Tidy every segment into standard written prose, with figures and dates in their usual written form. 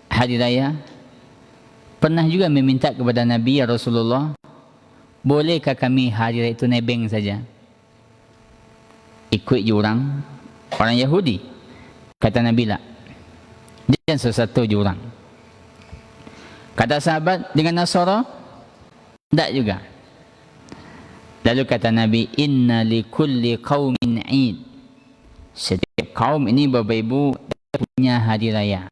hari raya, pernah juga meminta kepada Nabi, ya Rasulullah, bolehkah kami hari raya itu nebeng saja, ikut jurang orang Yahudi? Kata Nabi, lah, jangan sesuatu jurang. Kata sahabat, dengan Nasara, tidak juga. Lalu kata Nabi, inna likulli qaumin id. Setiap kaum ini Bapak Ibu punya hari raya.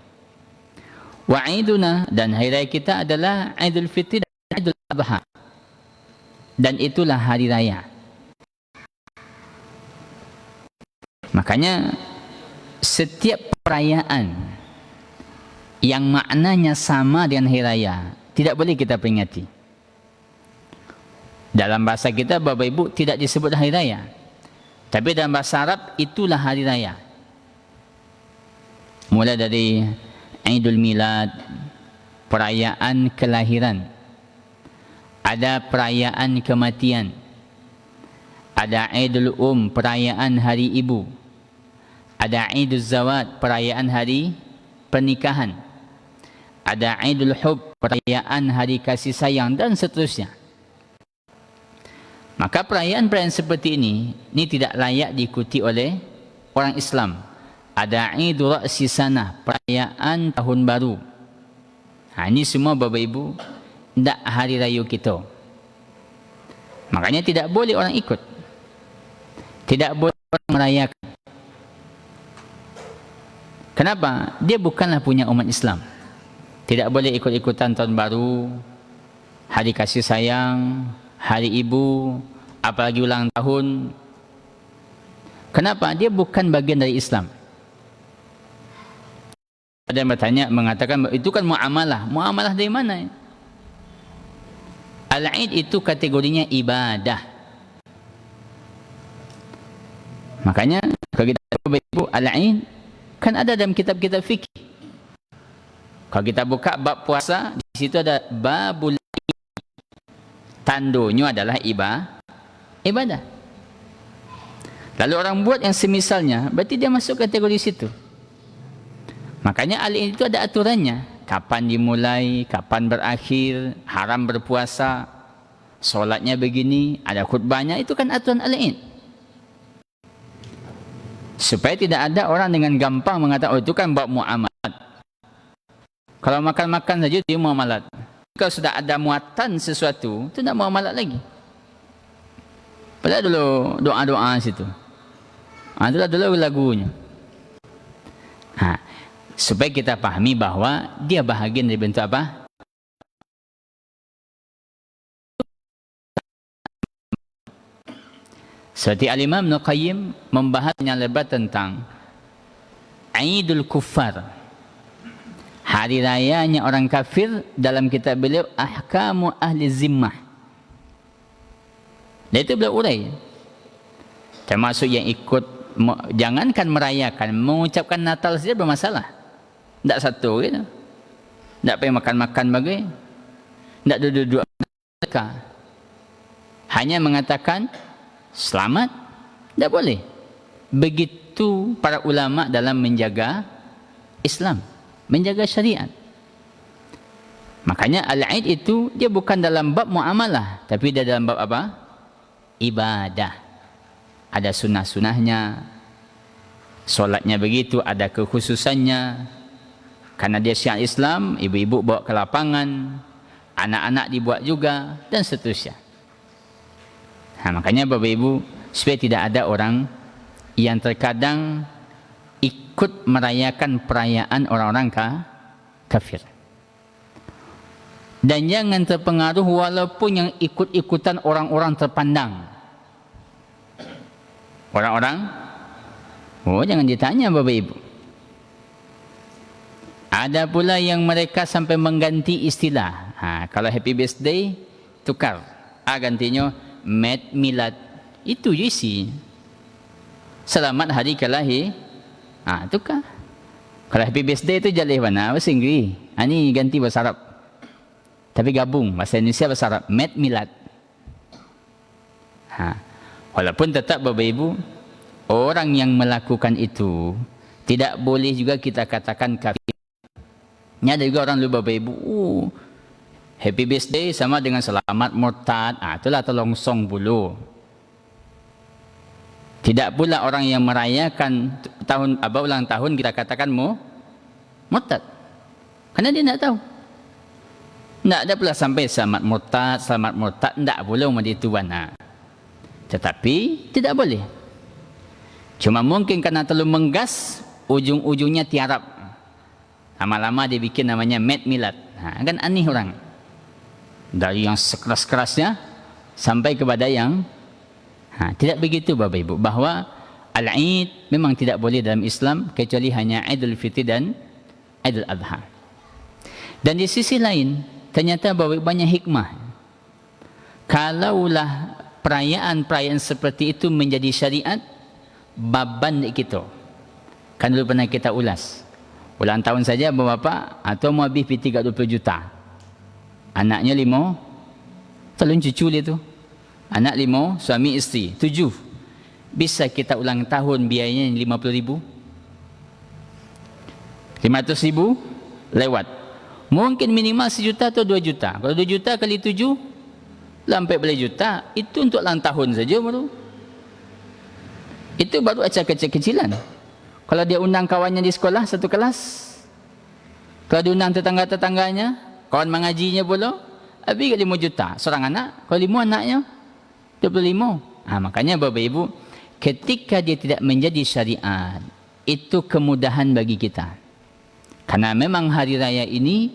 Wa iduna, dan hari raya kita adalah Idul Fitri dan Idul Adha. Dan itulah hari raya. Makanya setiap perayaan yang maknanya sama dengan hari raya tidak boleh kita peringati. Dalam bahasa kita Bapak Ibu tidak disebut hari raya, tapi dalam bahasa Arab itulah hari raya. Mulai dari Idul Milad, perayaan kelahiran, ada perayaan kematian, ada Idul perayaan hari ibu, ada Idul Zawad, perayaan hari pernikahan, ada Idul Hub, perayaan hari kasih sayang, dan seterusnya. Maka perayaan-perayaan seperti ini tidak layak diikuti oleh orang Islam. Ada Idul Ra'si Sanah, perayaan tahun baru. Ini semua Bapak Ibu tidak hari raya kita. Makanya tidak boleh orang ikut, tidak boleh orang merayakan. Kenapa? Dia bukanlah punya umat Islam. Tidak boleh ikut-ikutan tahun baru, hari kasih sayang, hari ibu, apalagi ulang tahun. Kenapa? Dia bukan bagian dari Islam. Ada yang bertanya, mengatakan itu kan muamalah. Muamalah dari mana? Al-Id itu kategorinya ibadah. Makanya kalau kita Ibu, Al-Id kan ada dalam kitab-kitab fikih. Kalau kita buka bab puasa, di situ ada babul tandunya adalah ibadah. Lalu orang buat yang semisalnya, berarti dia masuk kategori situ. Makanya Al-Id itu ada aturannya. Kapan dimulai, kapan berakhir, haram berpuasa, solatnya begini, ada khutbahnya, itu kan aturan Al-Id. Supaya tidak ada orang dengan gampang mengatakan, oh itu kan bab muamalat. Kalau makan-makan saja dia muamalat. Kalau sudah ada muatan sesuatu, itu tidak muamalat lagi. Padahal dulu doa-doa situ. Itulah dulu lagunya. Supaya kita pahami bahwa dia bahagian dari bentuk apa? Seperti Al-Imam Ibnu Qayyim membahasnya lebar tentang Idul Kuffar, hari rayanya orang kafir, dalam kitab beliau Ahkamu Ahli Zimmah. Dan itu beliau urai, termasuk yang ikut, jangankan merayakan, mengucapkan Natal saja bermasalah. Tidak satu gitu, tidak pengen makan-makan bagi, tidak duduk-duduk mereka, hanya mengatakan selamat, tidak boleh. Begitu para ulama dalam menjaga Islam, menjaga syariat. Makanya Al-Id itu dia bukan dalam bab muamalah, tapi dia dalam bab apa? Ibadah. Ada sunnah-sunnahnya, solatnya begitu, ada kekhususannya. Karena dia syiar Islam, ibu-ibu bawa ke lapangan, anak-anak dibuat juga, dan seterusnya. Makanya Bapak Ibu, supaya tidak ada orang yang terkadang ikut merayakan perayaan orang-orang kafir. Dan jangan terpengaruh walaupun yang ikut-ikutan orang-orang terpandang. Orang-orang, jangan ditanya Bapak Ibu. Ada pula yang mereka sampai mengganti istilah. Kalau happy birthday, tukar. Gantinya Mad Milad. Itu isi. Selamat hari kelahir. Tukar. Kalau happy birthday itu jalih mana? Bahasa Inggeris. Ini ganti bahasa Arab. Tapi gabung. Bahasa Indonesia, bahasa Arab. Mad Milad. Walaupun tetap Bapak Ibu, orang yang melakukan itu tidak boleh juga kita katakan kafir. Ini ada juga orang lupa Bapak Ibu, happy birthday sama dengan selamat murtad. Itulah terlongsong dulu. Tidak pula orang yang merayakan ulang tahun kita katakan murtad. Karena dia tidak tahu. Tidak ada pula sampai selamat murtad, tidak boleh umat itu wana. Tetapi tidak boleh. Cuma mungkin karena terlalu menggas, ujung-ujungnya tiarap. Lama-lama dia bikin namanya mad milad. Kan aneh orang. Dari yang sekeras-kerasnya sampai kepada yang tidak begitu Bapak Ibu. Bahwa Al-Id memang tidak boleh dalam Islam kecuali hanya Idul Fitri dan Idul Adha. Dan di sisi lain ternyata Bapak Ibu banyak hikmah. Kalaulah perayaan-perayaan seperti itu menjadi syariat, baban kita. Kan dulu pernah kita ulas. Ulang tahun saja bapak atau mau habis pergi 20 juta. Anaknya 5, telung cucu dia tu. Anak 5, suami isteri 7. Bisa kita ulang tahun biayanya 50,000? 500,000 lewat. Mungkin minimal 1 juta atau 2 juta. Kalau 2 juta kali 7, sampai beli juta, itu untuk ulang tahun saja baru. Itu baru acara kecil-kecilan. Kalau dia undang kawannya di sekolah satu kelas, kalau dia undang tetangga-tetangganya, kawan mengajinya pula, habis 5 juta seorang anak. Kalau 5 anaknya 25. Makanya Bapak Ibu, ketika dia tidak menjadi syariat, itu kemudahan bagi kita. Karena memang hari raya ini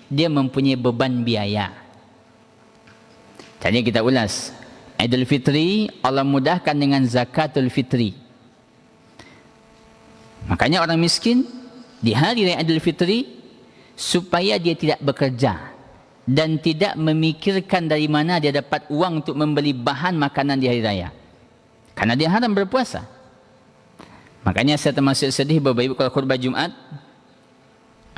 dia mempunyai beban biaya. Jadi kita ulas, Idul Fitri Allah mudahkan dengan zakatul fitri. Makanya orang miskin di hari raya Idul Fitri, supaya dia tidak bekerja dan tidak memikirkan dari mana dia dapat uang untuk membeli bahan makanan di hari raya, karena dia haram berpuasa. Makanya saya termasuk sedih Bapak Ibu kalau khutbah Jumat,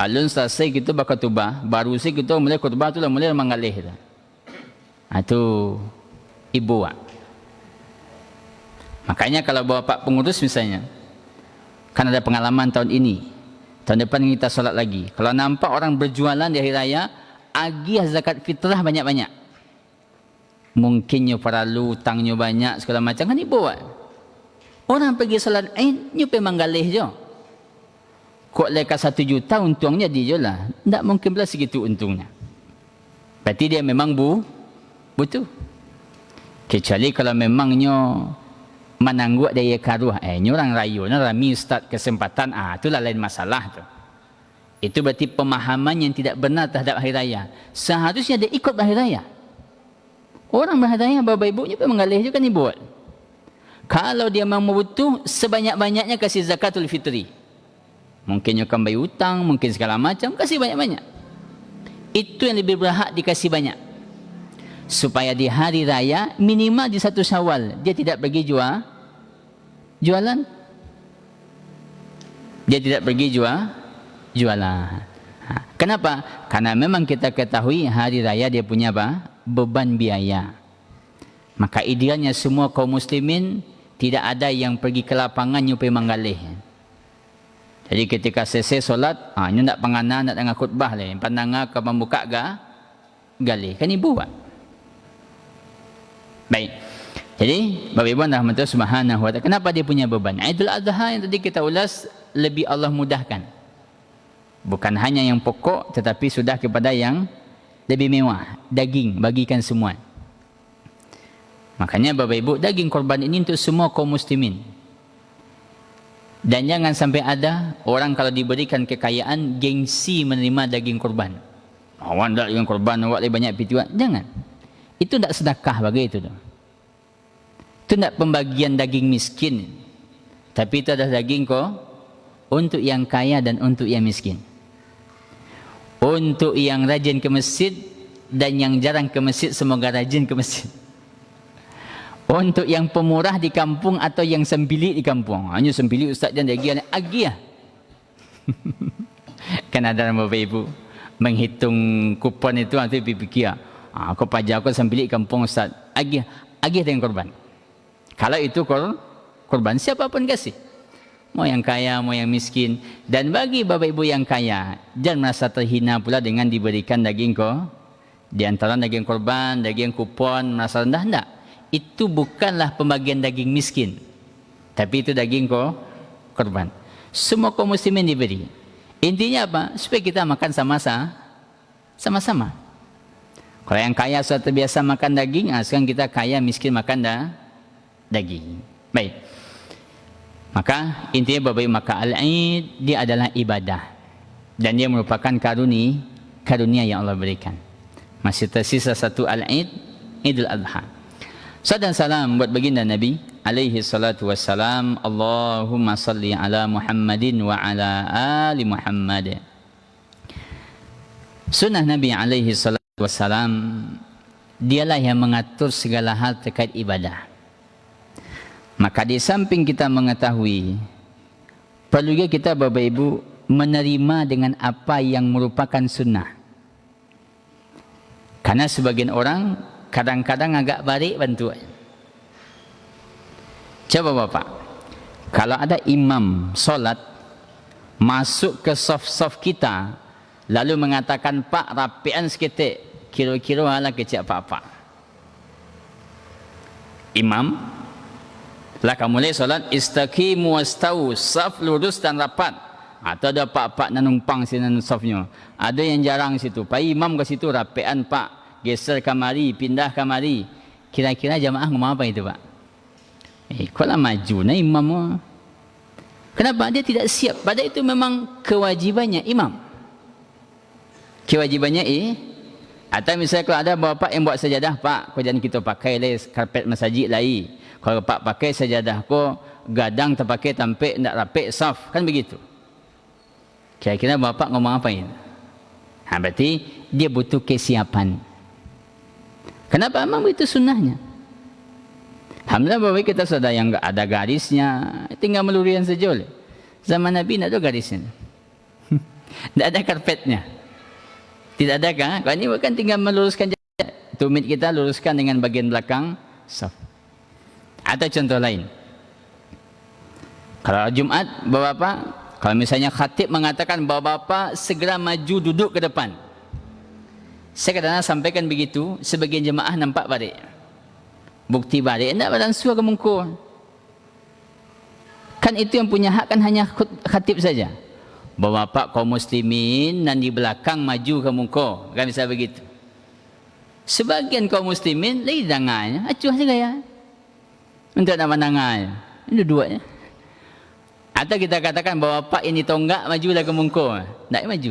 alun selesai kita bakal khutbah, baru sih kita mulai khutbah tu lah mulai mengalih. Itu ibu. Makanya kalau bapak pengurus misalnya, kan ada pengalaman tahun ini, tahun depan kita solat lagi. Kalau nampak orang berjualan di hari raya, agih zakat fitrah banyak-banyak. Mungkinnya perlu utangnya banyak segala macam, kan ibu buat. Orang pergi solat Aid, nyupai manggalih je. Kok leka 1 juta untungnya dia je lah. Tak mungkin pula segitu untungnya. Berarti dia memang butuh. Kecuali kalau memangnya menangguk daya karuh, ini orang rayu, rami ustaz kesempatan, itulah lain masalah tu. Itu berarti pemahaman yang tidak benar terhadap hari raya. Seharusnya dia ikut hari raya. Orang hari raya bapak ibunya pun mengalih juga ni buat. Kalau dia memang butuh, sebanyak-banyaknya kasih zakatul fitri. Mungkin akan bayar hutang, mungkin segala macam, kasih banyak-banyak. Itu yang lebih berhak dikasih banyak. Supaya di hari raya, minimal di 1 Syawal, dia tidak pergi jualan. Dia tidak pergi jualan. Kenapa? Karena memang kita ketahui hari raya dia punya apa? Beban biaya. Maka idealnya semua kaum muslimin tidak ada yang pergi ke lapangan nyupai manggalih. Jadi ketika selesai solat, ini nak pengana, nak dengar khutbah lah. Pandang ke membuka galih. Kan ibu buat. Baik. Jadi Bapak Ibu rahmatullah subhanahu wa ta'ala, kenapa dia punya beban? Idul Adha yang tadi kita ulas lebih Allah mudahkan. Bukan hanya yang pokok, tetapi sudah kepada yang lebih mewah. Daging bagikan semua. Makanya Bapak Ibu, daging korban ini untuk semua kaum muslimin. Dan jangan sampai ada orang kalau diberikan kekayaan gengsi menerima daging korban. Awak tak daging korban, awak lebih banyak pituan. Jangan. Itu tak sedekah bagi itu. Itu tak pembagian daging miskin. Tapi itu adalah daging untuk yang kaya dan untuk yang miskin. Untuk yang rajin ke masjid dan yang jarang ke masjid, semoga rajin ke masjid. Untuk yang pemurah di kampung atau yang sembilik di kampung. Hanya sembilik ustaz dan agi lah. Kan ada Bapak Ibu menghitung kupon itu, nanti fikir, aku pajak aku sembilik kampung ustaz. Agi dengan korban. Kalau itu korban, siapa pun kasih. mau yang kaya, mau yang miskin. Dan bagi bapak ibu yang kaya, jangan merasa terhina pula dengan diberikan daging di antara daging korban, daging kupon, merasa rendah. Tidak. Itu bukanlah pembagian daging miskin, tapi itu daging korban. Semua kaum muslimin diberi. Intinya apa? Supaya kita makan sama-sama. Kalau yang kaya sudah terbiasa makan daging, sekarang kita kaya miskin makan daging. Baik. Maka intinya bapak ibu, maka al-Id dia adalah ibadah dan dia merupakan karunia yang Allah berikan. Masih tersisa satu al-Id, Idul Adha. Salam dan salam buat baginda Nabi alaihi salatu wassalam. Allahumma salli ala Muhammadin wa ala ali Muhammad. Sunnah Nabi alaihi salatu wassalam, dialah yang mengatur segala hal terkait ibadah. Maka di samping kita mengetahui, perlu juga kita bapak ibu menerima dengan apa yang merupakan sunnah. Karena sebagian orang kadang-kadang agak balik bantuan. Coba bapak, kalau ada imam solat masuk ke saf-saf kita, lalu mengatakan, Pak, rapian seketik, kira-kira ala kecik apa-apa. Imam, lah kamu mulai solat, istaqimu wastau, saf lurus dan rapat. Atau ada pak-pak nak numpang sini safnya. Ada yang jarang situ. Pak imam ke situ, rapian Pak. Geser kamari, pindah kamari. Kira-kira jamaah ngomong apa itu Pak? Kalau maju nah imam. Kenapa? Dia tidak siap. Padahal itu memang kewajibannya imam. Kewajibannya atau misalnya kalau ada bapak yang buat sajadah, Pak, kau jangan kita pakai karpet masjid lain. Kalau Pak pakai sajadah kau gadang terpakai tampik nak rapik saf, kan begitu. Kira-kira bapak ngomong apa ini? Berarti dia butuh kesiapan. Kenapa? Memang itu sunnahnya. Alhamdulillah bapak kita sudah yang ada garisnya, tinggal melurian saja. Zaman Nabi tidak ada garisnya. Tidak ada karpetnya. Tidak ada kan? Kalau ini bukan tinggal meluruskan tumit kita, luruskan dengan bagian belakang saf. Atau contoh lain. Kalau Jumat, bapak-bapak, kalau misalnya khatib mengatakan bapak-bapak segera maju duduk ke depan. Saya kadang-kadang sampaikan begitu, sebagian jemaah nampak balik. Bukti balik, tidak badan suara mungkur. Kan itu yang punya hak kan hanya khatib saja. Bapak-bapak kaum muslimin dan di belakang maju ke muka, kan bisa begitu. Sebagian kaum muslimin lagi dangannya, acuh saja ya. Untuk nama nangai, ini dua-duanya. Atau kita katakan bapak ini tonggak majulah ke muka, tidak maju.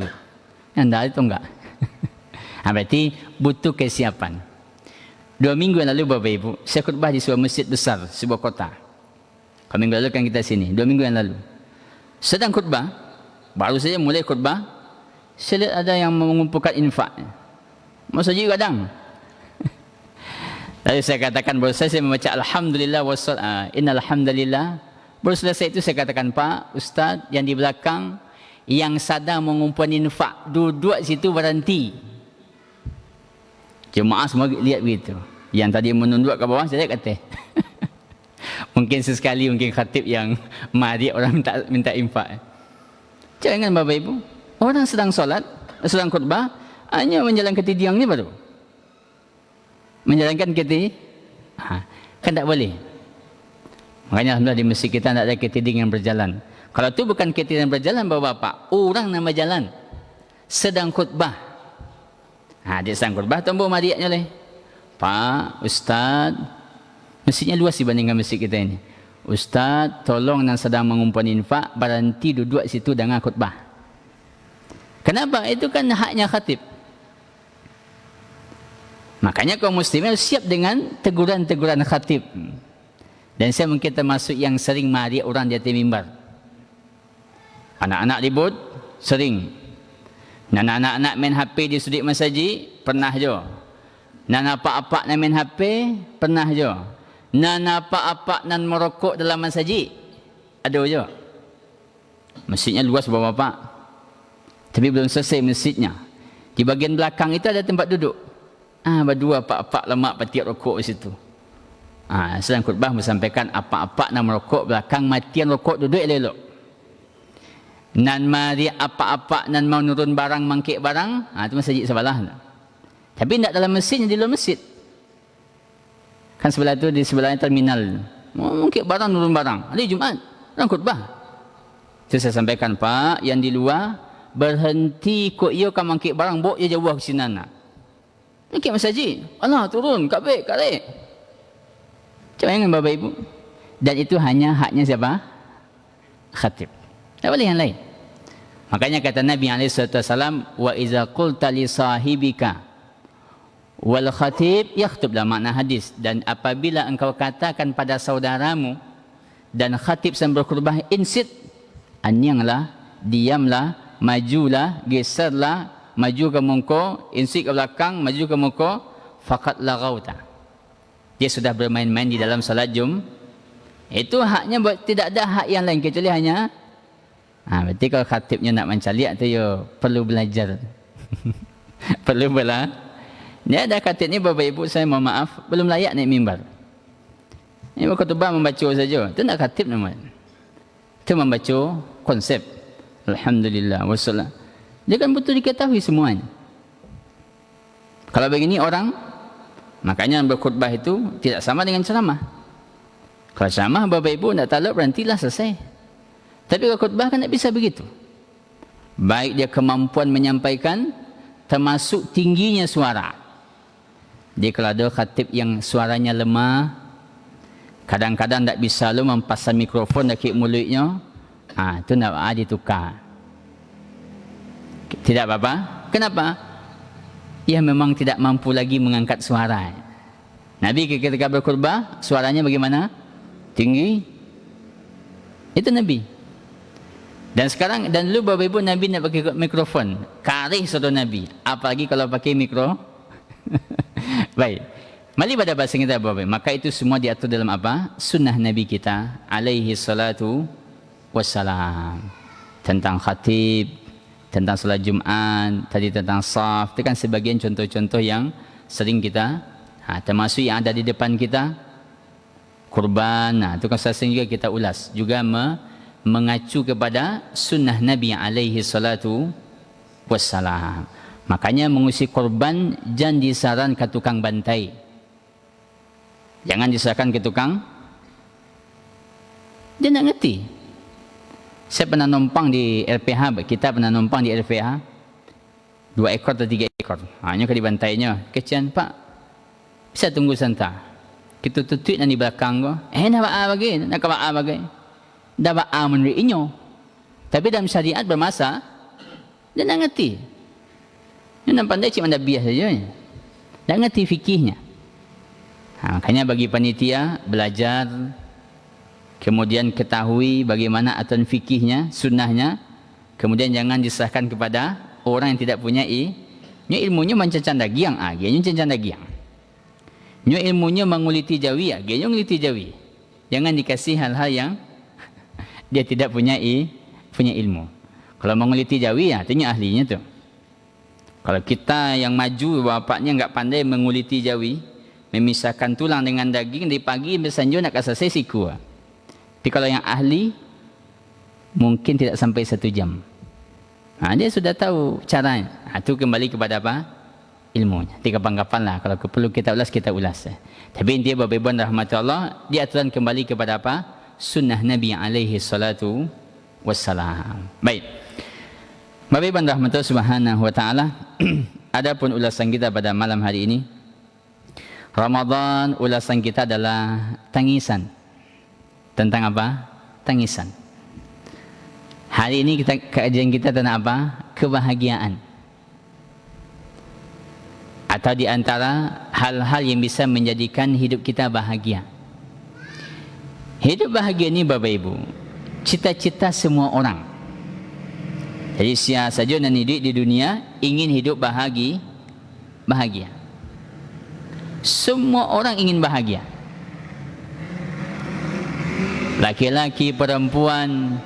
Yang dah tonggak. Berarti butuh kesiapan. 2 minggu yang lalu bapak ibu, saya khutbah di sebuah masjid besar, sebuah kota. Kalau minggu lalu kan kita sini, 2 minggu yang lalu. Sedang khutbah, baru saja mulai khutbah, saya lihat ada yang mengumpulkan infak. Masjid kadang. Lalu saya katakan, baru saya membaca Alhamdulillah innal hamdalillah. Baru selesai itu saya katakan, Pak, Ustaz yang di belakang yang sadar mengumpulkan infak, duduk situ berhenti. Jemaah semua lihat begitu. Yang tadi menunduk ke bawah, saya kata. Mungkin sesekali, mungkin khatib yang mari orang minta infak. Jangan bapak ibu, orang sedang solat, sedang khutbah, hanya menjalankan tidiang ni baru. Menjalankan kan tak boleh. Makanya alhamdulillah di masjid kita tak ada ketiding yang berjalan. Kalau itu bukan ketiding yang berjalan bapak-bapak, orang nama jalan sedang khutbah. Dia sedang khutbah, tombol mariaknya leh. Pak, Ustaz, masjidnya luas dibandingkan masjid kita ini. Ustaz, tolong yang sedang mengumpulkan infak berhenti duduk situ dengan khutbah. Kenapa? Itu kan haknya khatib. Makanya kaum muslimin siap dengan teguran-teguran khatib. Dan saya mungkin termasuk yang sering mari orang di atas mimbar. Anak-anak ribut, sering. Dan anak-anak main HP di sudut masjid, pernah je. Dan apa-apa nak main HP, pernah je. Dan apa-apa nan merokok dalam masjid, ada je. Masjidnya luas bapak-bapak. Tapi belum selesai masjidnya. Di bagian belakang itu ada tempat duduk. Berdua apa-apa lemak petik rokok di situ. Sedang khutbah menyampaikan apa-apa nak merokok belakang matian rokok duduk elok. nan mari apa-apa nan mau nurun barang mangkik barang, itu masjid sebelah. Tapi tidak dalam masjid, di luar masjid. Kan sebelah tu, di sebelahnya terminal. Mungkik barang, nurun barang. Hari Jumaat, orang khutbah. Itu saya sampaikan, Pak, yang di luar berhenti kok ia kan mangkik barang, bawa je jauh ke sini nak. Mangkik masjid. Allah turun, kabik, kalik. Jangan Bapak Ibu. Dan itu hanya haknya siapa? Khatib. Tak boleh yang lain. Makanya kata Nabi SAW, wa iza qulta li sahibika wal khatib yakhtub, dalam makna hadis. Dan apabila engkau katakan pada saudaramu dan khatib sambil berkhutbah, insit, anyanglah, diamlah, majulah, geserlah, maju ke muka, insit ke belakang, maju ke muka, faqad laghauta. Dia sudah bermain-main di dalam salat itu haknya, tidak ada hak yang lain kecuali hanya berarti kalau khatibnya nak mencaliak tu perlu belajar. Perlu belajar. Dia ada khatib ni, Bapak Ibu, saya mohon maaf, belum layak naik mimbar. Ini khutbah membaca saja. Itu nak khatib nama. Itu membaca konsep. Alhamdulillah wassalam. Dia kan betul diketahui semuanya. Kalau begini orang, makanya berkhutbah itu tidak sama dengan ceramah. Kalau ceramah Bapak Ibu nak taluk, berhentilah, selesai. Tapi kalau khutbah kan tak bisa begitu. Baik dia kemampuan menyampaikan, termasuk tingginya suara. Dia kalau ada khatib yang suaranya lemah, kadang-kadang tak bisa lu mempasang mikrofon dekat mulutnya, itu nak ditukar. Tidak apa-apa. Kenapa? Ia memang tidak mampu lagi mengangkat suara. Nabi ketika berkhutbah, suaranya bagaimana? Tinggi. Itu Nabi. Dan sekarang, dan dulu Bapak Ibu, Nabi nak pakai mikrofon, karih saudara Nabi, apalagi kalau pakai mikro. Baik, mari pada bahasa kita Bapak Ibu. Maka itu semua diatur dalam apa? Sunnah Nabi kita alaihi salatu wassalam. Tentang khatib, tentang salat Jumat, tadi tentang saf. Itu kan sebagian contoh-contoh yang sering kita, termasuk yang ada di depan kita, kurban. Itu kan sering juga kita ulas, juga mengacu kepada sunnah Nabi alaihi salatu wassalam. Makanya mengusir korban jangan disaran ke tukang bantai. Jangan diserahkan ke tukang. Dia nak ngerti. Saya pernah numpang di LPH, kita pernah numpang di LPH, 2 ekor atau 3 ekor. Hanya ke dibantainya. Kecian, Pak, bisa tunggu sebentar. Kita tutup di belakang ko. Nak ba'a bagi, nak ba'a bagi. Dah ba'a meneri'inyo. Tapi dalam syariat bermasa, dia nak ngerti. Dia nak pandai cik mana bias saja. Nak ngerti fikihnya. Makanya bagi panitia, belajar, kemudian ketahui bagaimana aturan fikihnya, sunnahnya, kemudian jangan diserahkan kepada orang yang tidak punya ilmunya mencancan dagiang, dia cancan dagiang. Nyo ilmunya menguliti jawi, dia menguliti jawi. Jangan dikasih hal-hal yang dia tidak punya ilmu. Kalau menguliti jawi, artinya ahlinya tu. Kalau kita yang maju, bapaknya enggak pandai menguliti jawi, memisahkan tulang dengan daging, di pagi bersanjung nak selesai siku. Tapi kalau yang ahli, mungkin tidak sampai 1 jam. Dia sudah tahu caranya. Itu kembali kepada apa? Ilmunya. Tiga kapan-kapan lah. Kalau perlu kita ulas, kita ulas. Tapi intinya Bapak Ibu rahmatullah, dia aturan kembali kepada apa? Sunnah Nabi alaihi salatu wassalam. Baik. Bapak Ibu rahmatullah subhanahu wa ta'ala, adapun ulasan kita pada malam hari ini, Ramadan, ulasan kita adalah tangisan. Tentang apa? Tangisan. Hari ini kajian kita tentang apa? Kebahagiaan. Atau di antara hal-hal yang bisa menjadikan hidup kita bahagia. Hidup bahagia ini Bapak Ibu, cita-cita semua orang. Jadi siapa saja yang hidup di dunia ingin hidup bahagia. Semua orang ingin bahagia. Laki-laki, perempuan,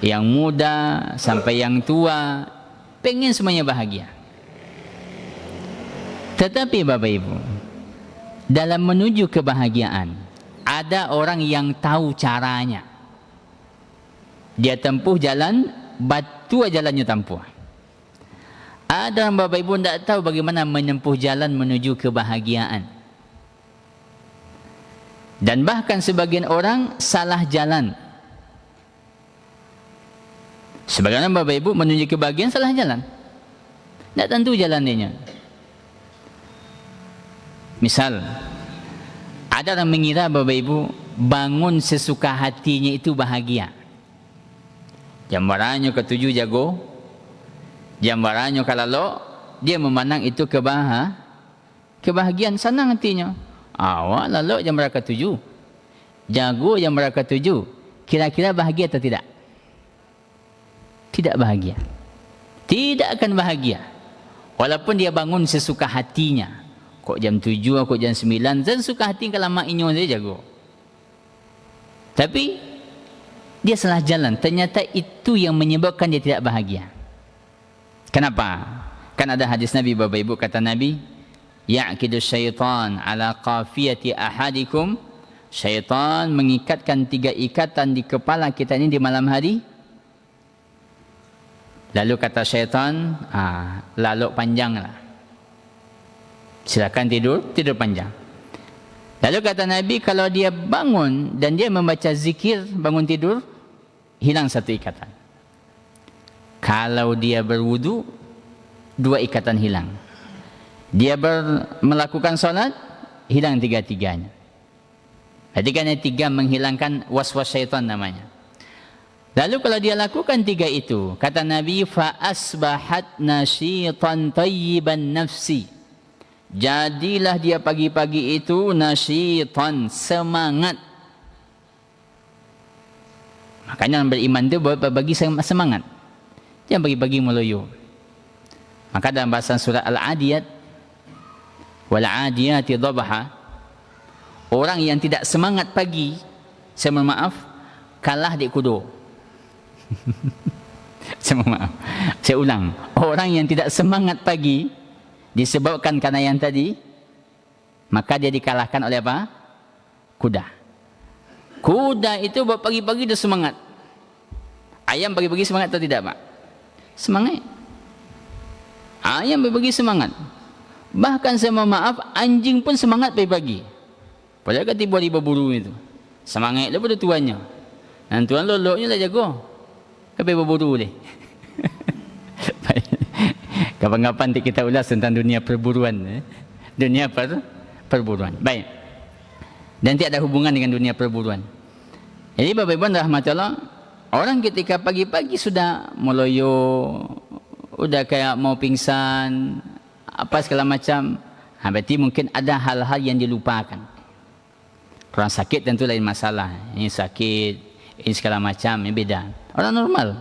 yang muda sampai yang tua, pengen semuanya bahagia. Tetapi Bapak Ibu, dalam menuju kebahagiaan, ada orang yang tahu caranya. Dia tempuh jalan, batu jalannya tempuh. Ada orang Bapak Ibu tidak tahu bagaimana menempuh jalan menuju kebahagiaan. Dan bahkan sebagian orang salah jalan. Sebagian orang Bapak Ibu menuju kebahagiaan salah jalan. Tak tentu jalan dia. Misal, ada orang mengira Bapak Ibu bangun sesuka hatinya itu bahagia. Jam baranyo ketujuh jago, jam baranyo kalalo, dia memandang itu kebahagiaan, senang hatinya. Awak lalu jam berapa ketujuh, jago jam berapa ketujuh, kira-kira bahagia atau tidak? Tidak bahagia. Tidak akan bahagia. Walaupun dia bangun sesuka hatinya. Kok jam 7, kok jam 9, dan suka hati kalau mak inyo dia jago. Tapi dia salah jalan. Ternyata itu yang menyebabkan dia tidak bahagia. Kenapa? Kan ada hadis Nabi Bapak Ibu, kata Nabi, ya'kidu syaitan ala qafiyati ahadikum. Syaitan mengikatkan 3 ikatan di kepala kita ini di malam hari. Lalu kata syaitan, lalu panjanglah. Silakan tidur panjang. Lalu kata Nabi, kalau dia bangun dan dia membaca zikir bangun tidur, hilang 1 ikatan. Kalau dia berwudu, 2 ikatan hilang. Dia melakukan solat, hilang 3-tiganya. Jadi kan 3 menghilangkan waswas syaitan namanya. Lalu kalau dia lakukan 3 itu, kata Nabi, fa asbahat nasyitan tayyiban nafsi. Jadilah dia pagi-pagi itu nasyitan, semangat. Makanya orang beriman itu bagi semangat. Jangan pagi-pagi meloyo. Maka dalam bahasa surah Al-Adiyat, wal adiyati dhabha, orang yang tidak semangat pagi, saya mohon maaf, kalah di kudo. Saya mohon maaf, saya ulang, orang yang tidak semangat pagi disebabkan karena yang tadi, maka dia dikalahkan oleh apa? Kuda. Kuda itu pagi-pagi dia semangat. Ayam pagi-pagi semangat atau tidak, Pak? Semangat. Ayam pagi-pagi semangat. Bahkan saya mohon maaf, anjing pun semangat pagi-pagi. Padahal kan tiba-tiba buru itu. Semangat daripada tuannya. Dan tuan loloknya lah jago. Tapi berburu deh. Kapan-kapan kita ulas tentang dunia perburuan. Dunia perburuan. Baik. Dan tidak ada hubungan dengan dunia perburuan. Jadi Bapak Ibu rahmatullah, orang ketika pagi-pagi sudah meloyo, udah kayak mau pingsan, apa segala macam, berarti mungkin ada hal-hal yang dilupakan. Orang sakit tentu lain masalah. Ini sakit, ini segala macam, ini beda. Orang normal.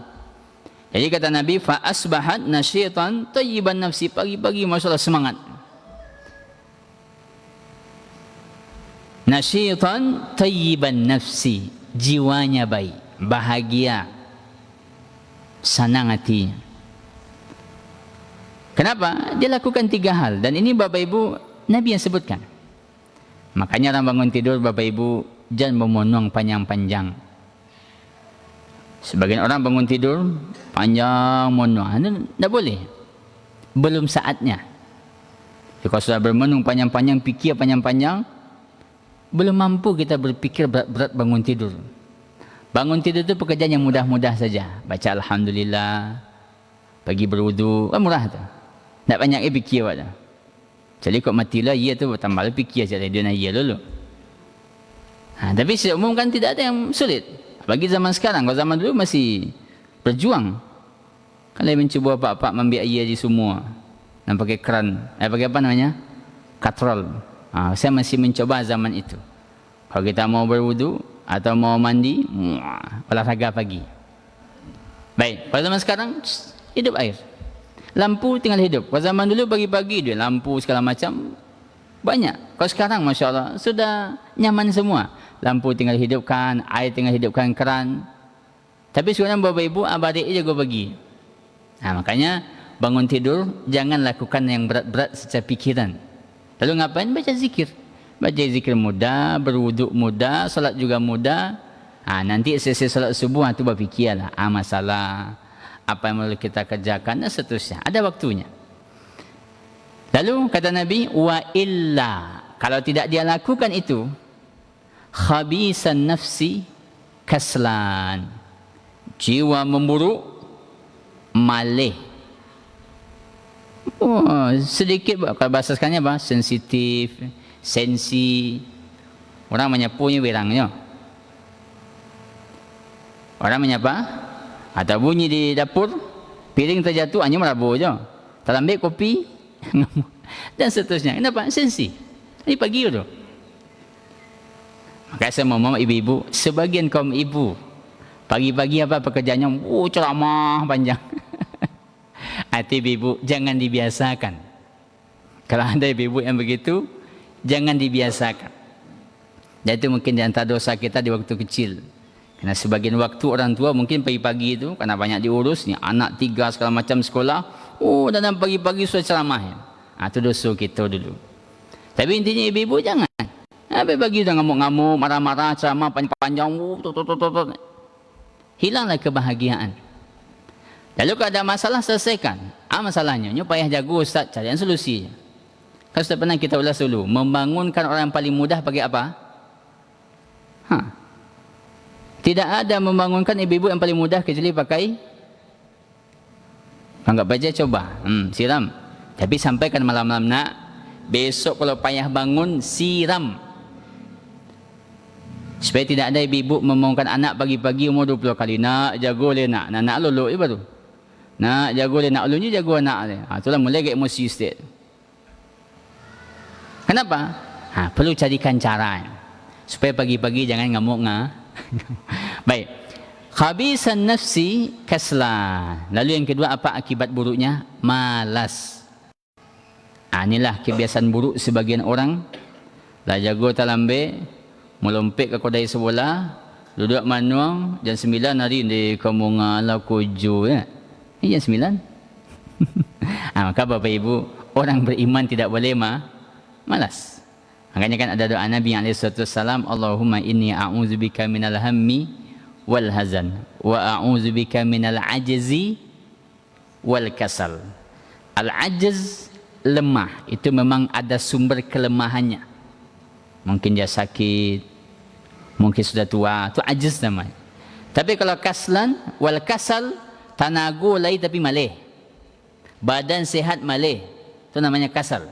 Jadi kata Nabi, fa asbahat nasyitan tayyiban nafsi, pagi-pagi masalah semangat. Nasyitan tayyiban nafsi, jiwanya baik, bahagia, senang hatinya. Kenapa? Dia lakukan 3 hal, dan ini Bapak Ibu Nabi yang sebutkan. Makanya orang bangun tidur Bapak Ibu jangan memonong panjang-panjang. Sebagian orang bangun tidur panjang monong, itu tidak boleh. Belum saatnya. Kalau sudah bermenung panjang-panjang, fikir panjang-panjang, belum mampu kita berpikir berat-berat bangun tidur. Bangun tidur itu pekerjaan yang mudah-mudah saja. Baca Alhamdulillah, pergi berwudu, murah tu. Tak banyak fikir pada. Jadi kok matilah, ia tu tambah fikir saja dia nak ia dulu. Tapi secara umum kan tidak ada yang sulit. Bagi zaman sekarang, kalau zaman dulu masih berjuang. Kalau mencuba apa-apa ambil air di semua. Dan pakai keran. Pakai apa namanya? Katrol. Saya masih mencoba zaman itu. Kalau kita mau berwudu atau mau mandi, olahraga pagi. Baik, pada zaman sekarang hidup air. Lampu tinggal hidup. Kalau zaman dulu pagi-pagi dia lampu segala macam banyak. Kalau sekarang Masya Allah sudah nyaman semua. Lampu tinggal hidupkan, air tinggal hidupkan keran. Tapi sekarang Bapak Ibu abadik je gue bagi. Makanya bangun tidur jangan lakukan yang berat-berat secara pikiran. Lalu ngapain? Baca zikir. Baca zikir mudah, berwuduk mudah, salat juga mudah. Nanti selesai solat subuh tu berfikirlah masalah apa yang perlu kita kerjakan dan seterusnya. Ada waktunya. Lalu kata Nabi, wa illa, kalau tidak dia lakukan itu, khabisan nafsi kaslan, jiwa memburuk, malih. Sedikit kalau bahasa sekarang apa? Sensitif, sensi. Orang menyapunya berangnya. Orang menyapa, atau bunyi di dapur, piring terjatuh, hanya merabu je. Terlambat kopi, dan seterusnya. Kenapa? Sensi. Ini pagi tu. Maka saya mohon ibu-ibu, sebagian kaum ibu, pagi-pagi apa pekerjaannya? Ceramah panjang. Hati ibu, jangan dibiasakan. Kalau ada ibu yang begitu, jangan dibiasakan. Dan itu mungkin di antara dosa kita di waktu kecil. Karena sebagian waktu orang tua mungkin pagi-pagi itu, karena banyak diurus, ni anak 3 segala macam sekolah, dalam pagi-pagi sudah ceramah. Itu dosa kita dulu. Tapi intinya ibu-ibu jangan. Pagi-pagi dah ngamuk-ngamuk, marah-marah, ceramah panjang-panjang, hilanglah kebahagiaan. Lalu kalau ada masalah, selesaikan. Masalahnya, ini payah jago Ustaz, carian solusinya. Kalau sudah pernah kita ulas dulu, membangunkan orang yang paling mudah pakai apa? Tidak ada membangunkan ibu-ibu yang paling mudah kecuali pakai anggap baja coba. Siram. Tapi sampaikan malam-malam nak, besok kalau payah bangun, siram. Supaya tidak ada ibu-ibu membangunkan anak pagi-pagi umur 20 kali. Nak, jago le nak. Nak luluk je baru. Nak, jago le nak. Ulunnya jago anak le. Itulah mulai ke emosi sikit. Kenapa? Perlu carikan cara. Supaya pagi-pagi jangan ngamuk. Baik. Khabisan nafsi kaslan. Lalu yang kedua apa akibat buruknya? Malas. Inilah kebiasaan buruk sebagian orang. Lah jago talambe, melompek ke kedai sebelah, duduk manuang jam 9 hari di kampung ala kojo ya. Ini jam 9. Maka Bapak Ibu, orang beriman tidak boleh malas. Makanya kan ada doa Nabi SAW, Allahumma inni a'udzubika minal hammi wal hazan wa a'udzubika minal ajzi wal kasal. Al-ajz, lemah, itu memang ada sumber kelemahannya. Mungkin dia sakit, mungkin sudah tua, itu ajz namanya. Tapi kalau kaslan wal kasal, tanago lai tapi malih, badan sehat malih, itu namanya kasal.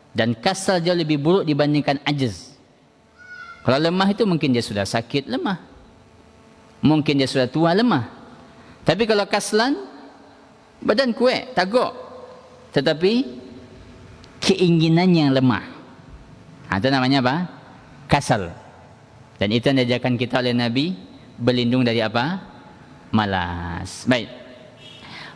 Dan kasal jauh lebih buruk dibandingkan ajz. Kalau lemah itu mungkin dia sudah sakit, lemah. Mungkin dia sudah tua, lemah. Tapi kalau kaslan, badan kuat, tagok, tetapi keinginan yang lemah. Itu namanya apa? Kasal. Dan itu yang diajarkan kita oleh Nabi, berlindung dari apa? Malas. Baik.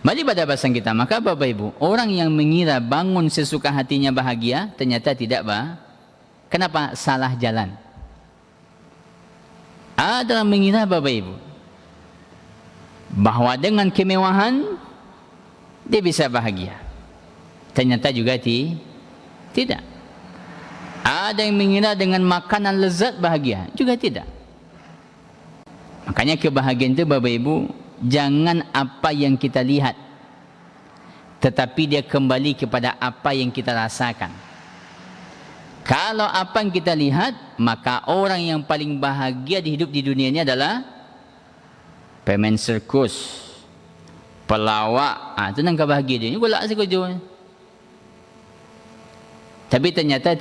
Balik pada bahasan kita, maka Bapak Ibu, orang yang mengira bangun sesuka hatinya bahagia, ternyata tidak Kenapa? Salah jalan. Ada yang mengira Bapak Ibu, bahawa dengan kemewahan, dia bisa bahagia. Ternyata juga tidak. Ada yang mengira dengan makanan lezat bahagia, juga tidak. Makanya kebahagiaan itu Bapak Ibu, jangan apa yang kita lihat, tetapi dia kembali kepada apa yang kita rasakan. Kalau apa yang kita lihat, maka orang yang paling bahagia di hidup di dunia ini adalah pemain sirkus, pelawak. Itu nang bahagia dia. Ini golak sekojo. Tapi ternyata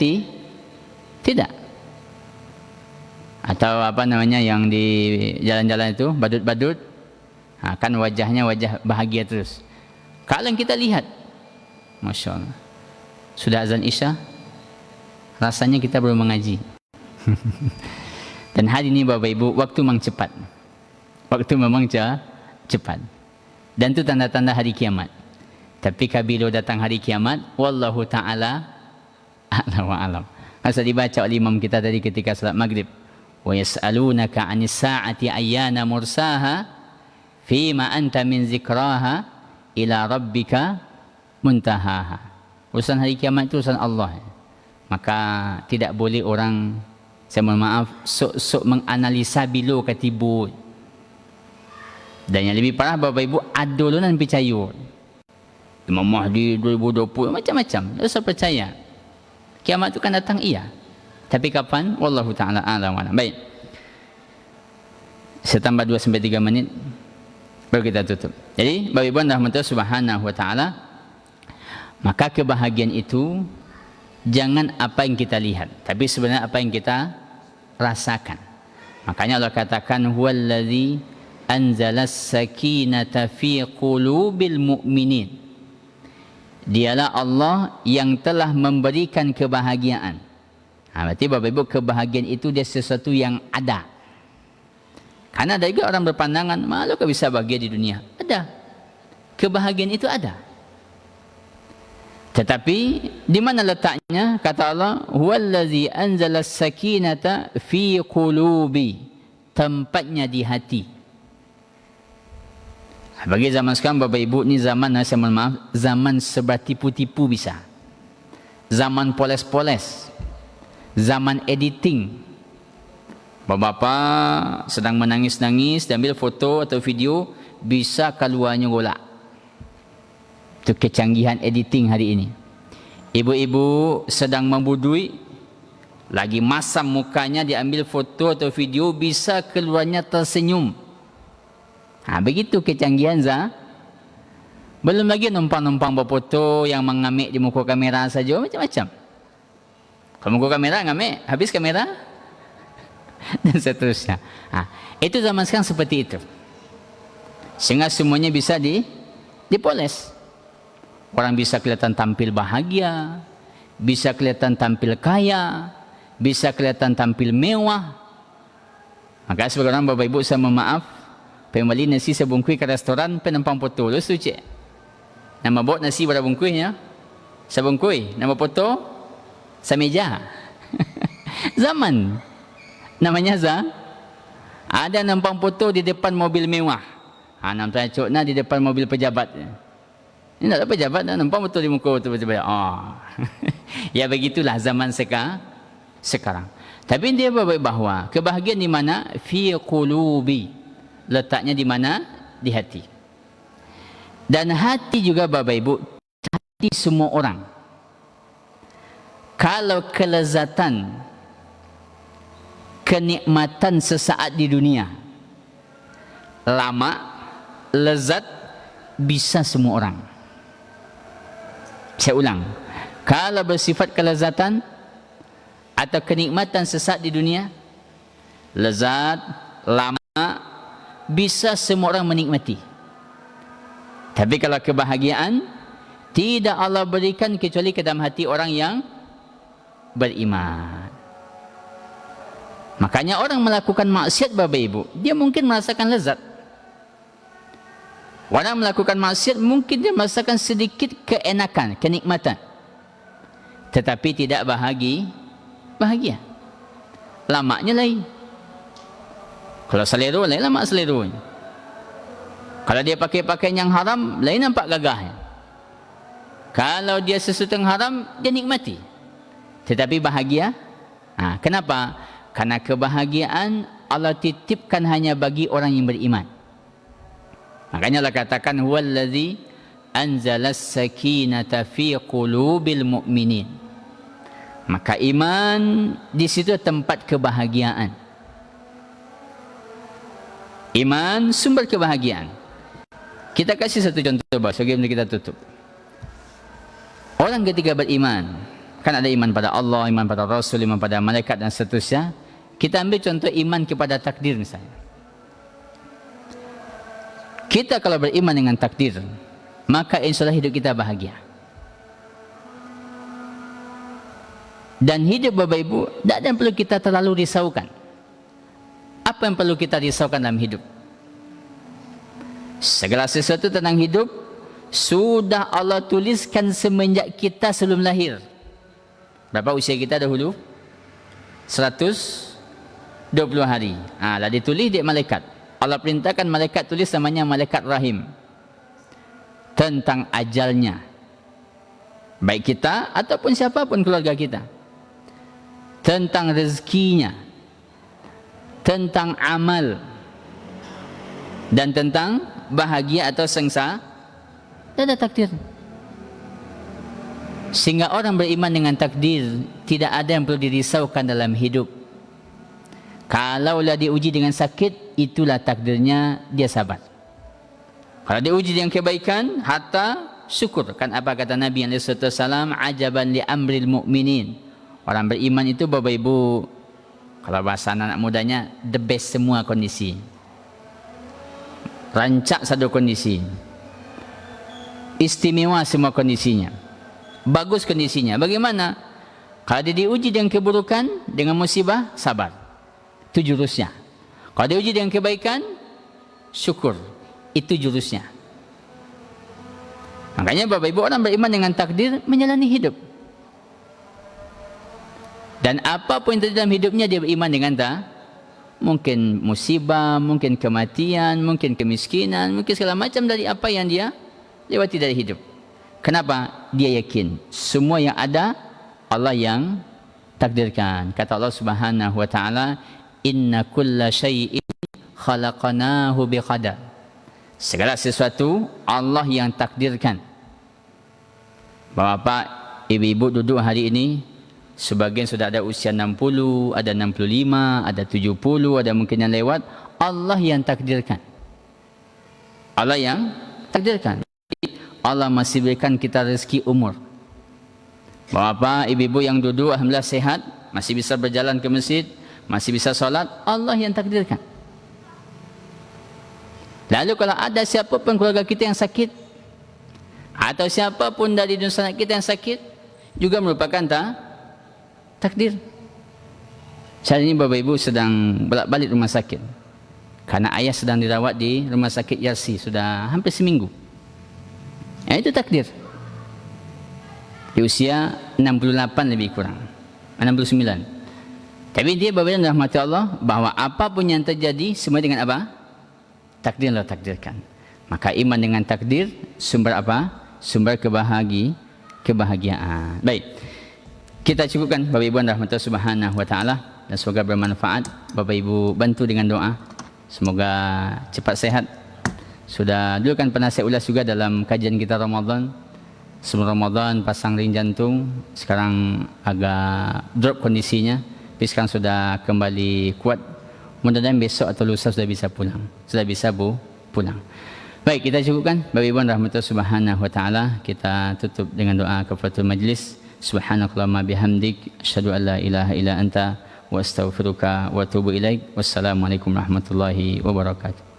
tidak. Atau apa namanya yang di jalan-jalan itu, badut-badut. Kan wajahnya wajah bahagia terus. Kalau yang kita lihat, Masya Allah, sudah azan Isya, rasanya kita belum mengaji. Dan hari ini Bapak Ibu, waktu memang cepat. Waktu memang cepat. Dan itu tanda-tanda hari kiamat. Tapi kabilo datang hari kiamat, wallahu ta'ala a'lam wa a'lam. Asal dibaca oleh imam kita tadi ketika salat maghrib. Wa yas'alunaka 'anis sa'ati ayyana mursaha fima anta min zikraha ila rabbika muntahaha. Urusan hari kiamat itu urusan Allah. Maka tidak boleh orang saya mohon maaf, sok-sok menganalisa bilo katibu. Dan yang lebih parah Bapak Ibu, adulunan percaya. Imam Mahdi 2020 macam-macam. Tak usah percaya. Kiamat itu kan datang, iya. Tapi kapan? Wallahu ta'ala a'lam. Baik. Saya tambah 2-3 menit baru kita tutup. Jadi Bapak Ibu rahmatullah subhanahu wa ta'ala, maka kebahagiaan itu jangan apa yang kita lihat, tapi sebenarnya apa yang kita rasakan. Makanya Allah katakan huwallazi anzalas sakinata fi qulubil mu'minin. Dialah Allah yang telah memberikan kebahagiaan. Berarti Bapak Ibu, kebahagiaan itu dia sesuatu yang ada. Karena ada juga orang berpandangan, malu kau bisa bahagia di dunia. Ada. Kebahagiaan itu ada. Tetapi di mana letaknya? Kata Allah, huwallazi anzalas sakinata fi qulubi. Tempatnya di hati. Bagi zaman sekarang Bapak Ibu, ni zaman, saya mohon maaf, zaman serba tipu-tipu bisa. Zaman poles-poles. Zaman editing. Bapak-bapak sedang menangis-nangis, ambil foto atau video, bisa keluarnya golak. Itu kecanggihan editing hari ini. Ibu-ibu sedang membudui, lagi masam mukanya, diambil foto atau video, bisa keluarnya tersenyum. Begitu kecanggihan belum lagi numpang-numpang berfoto yang mengamik di muka kamera saja, macam-macam. Kalau muka kamera ngamik, habis kamera dan seterusnya. Itu zaman sekarang seperti itu. Sehingga semuanya bisa dipoles. Orang bisa kelihatan tampil bahagia, bisa kelihatan tampil kaya, bisa kelihatan tampil mewah. Maka sebagai orang Bapak Ibu, saya mohon maaf, pembeli nasi sebungkus ke restoran, penumpang foto. Lu setuju? Nama buat nasi pada bungkusnya, sebungkus. Nama foto, semeja. Zaman. Namanya ada numpang foto di depan mobil mewah. Nampak cokna di depan mobil pejabat. Ini tak ada pejabat, numpang foto di muka pejabat. Ya begitulah zaman sekarang. Tapi dia bahwa kebahagiaan di mana? Fi qulubi. Letaknya di mana? Di hati. Dan hati juga Bapak Ibu, hati semua orang. Kalau kelezatan, kenikmatan sesaat di dunia lama, lezat, bisa semua orang. Saya ulang, kalau bersifat kelezatan atau kenikmatan sesaat di dunia, lezat, lama, bisa semua orang menikmati. Tapi kalau kebahagiaan, tidak Allah berikan kecuali ke dalam hati orang yang beriman. Makanya orang melakukan maksiat Bapak Ibu, dia mungkin merasakan lezat. Orang melakukan maksiat mungkin dia merasakan sedikit keenakan, kenikmatan. Tetapi tidak bahagia. Lamanya lain. Kalau selero, lain lama seleronya. Kalau dia pakai pakaian yang haram, lain nampak gagahnya. Kalau dia sesuatu yang haram, dia nikmati. Tetapi bahagia. Kenapa? Karena kebahagiaan Allah titipkan hanya bagi orang yang beriman. Makanya Allah katakan huwallazi anzalas sakinata fi qulubil mu'minin. Maka iman di situ tempat kebahagiaan. Iman sumber kebahagiaan. Kita kasih satu contoh sebelum kita tutup. Orang ketika beriman, kan ada iman pada Allah, iman pada Rasul, iman pada malaikat dan seterusnya. Kita ambil contoh iman kepada takdir misalnya. Kita kalau beriman dengan takdir, maka insyaallah hidup kita bahagia. Dan hidup Bapak Ibu, tidak ada yang perlu kita terlalu risaukan. Apa yang perlu kita risaukan dalam hidup? Segala sesuatu tentang hidup sudah Allah tuliskan semenjak kita sebelum lahir. Berapa usia kita dahulu? 120 hari. Lah ditulis di malaikat. Allah perintahkan malaikat tulis, namanya malaikat rahim, tentang ajalnya, baik kita ataupun siapapun keluarga kita. tentang rezekinya, tentang amal, dan tentang bahagia atau sengsara. Ada takdir. Sehingga orang beriman dengan takdir, tidak ada yang perlu dirisaukan dalam hidup. Kalaulah diuji dengan sakit, itulah takdirnya, dia sabar. Kalau diuji dengan kebaikan, hatta syukur. Kan apa kata Nabi SAW, ajaban li amril mu'minin. Orang beriman itu Bapak Ibu, kalau bahasa anak mudanya, the best semua kondisi. Rancak satu kondisi. Istimewa semua kondisinya. Bagus kondisinya. Bagaimana? Kalau dia diuji dengan keburukan, dengan musibah, sabar. Itu jurusnya. Kalau diuji dengan kebaikan, syukur. Itu jurusnya. Makanya Bapak Ibu, orang beriman dengan takdir menjalani hidup. Dan apapun yang terjadi dalam hidupnya, dia beriman dengan mungkin musibah, mungkin kematian, mungkin kemiskinan, mungkin segala macam dari apa yang dia lewati dari hidup. Kenapa? Dia yakin semua yang ada Allah yang takdirkan. Kata Allah Subhanahu wa taala, inna kulla syai'in khalaqnahu biqadar. Segala sesuatu Allah yang takdirkan. Bapak, ibu-ibu duduk hari ini, sebagian sudah ada usia 60, ada 65, ada 70, ada mungkin yang lewat. Allah yang takdirkan. Allah yang takdirkan. Allah masih berikan kita rezeki umur. Bapak, ibu-ibu yang duduk, alhamdulillah sehat, masih bisa berjalan ke masjid, masih bisa solat, Allah yang takdirkan. Lalu kalau ada siapapun keluarga kita yang sakit, atau siapapun dari dunia kita yang sakit, juga merupakan takdir. Saat ini Bapak Ibu sedang bolak-balik rumah sakit. Karena ayah sedang dirawat di rumah sakit Yarsi sudah hampir seminggu. Itu takdir. Di usia 68 lebih kurang. 69. Tapi dia Bapak Ibu rahmati Allah, bahwa apapun yang terjadi semua dengan apa? Takdir Allah takdirkan. Maka iman dengan takdir sumber apa? Sumber kebahagiaan. Baik. Kita cukupkan Bapak Ibu rahmati Allah Subhanahu wa taala, dan semoga bermanfaat. Bapak Ibu bantu dengan doa. Semoga cepat sehat. Sudah dulu kan pernah saya ulas juga dalam kajian kita Ramadan. Sebelum Ramadan pasang ring jantung, sekarang agak drop kondisinya, tapi sekarang sudah kembali kuat. Mudah-mudahan besok atau lusa sudah bisa pulang. Sudah bisa pulang. Baik, kita cukupkan Bapak Ibu rahmatullahi subhanahu wa taala. Kita tutup dengan doa kafaratul majlis. Subhanakallahumma bihamdik, asyhadu an la ilaha illa anta, wa astaghfiruka wa atubu ilaik. Wassalamualaikum warahmatullahi wabarakatuh.